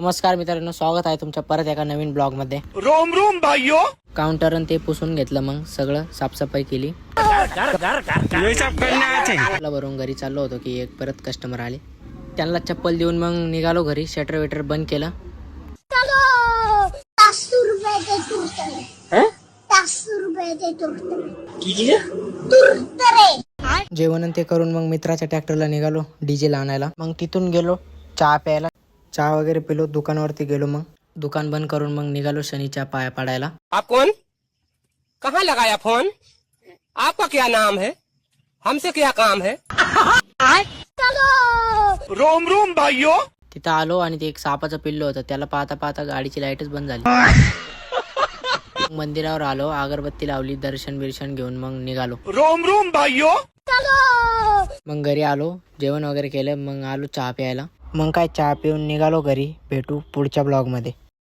नमस्कार मित्रांनो, स्वागत आहे तुमच्या परत एका नवीन ब्लॉग मध्ये. रोम रोम भाइयों. काउंटर ते पुसून घेतलं, मग सगळं साफसफाई केली. भरून घरी चाललो होतो की एक परत कस्टमर आले. त्यांना चप्पल देऊन मग निघालो घरी. शटर वेटर बंद केलं. जेवण ते करून मग मित्राच्या ट्रॅक्टरला निघालो डीजे ला आणायला. मग तिथून गेलो चहा प्यायला. चहा वगैरे पिलो. दुकानावरती गेलो. मग दुकान बंद करून मग निघालो शनीच्या पाया पडायला. आप कौन? कहाँ लगाया फोन? आपका क्या नाम है? हमसे क्या काम है? रोम रोम भाइयों. तिथं आलो आणि ते एक सापाचं पिल्लो होतं. त्याला पाहता पाहता गाडीची लाईटच बंद झाली. मंदिरावर आलो, अगरबत्ती लावली, दर्शन बिर्शन घेऊन मग निघालो. रोम रोम भाइयों. मग घरी आलो, जेवण वगैरे केलं. मग आलो चहा प्यायला. मग काय चहा पिऊन निघालो घरी. भेटू पुढच्या ब्लॉग मध्ये.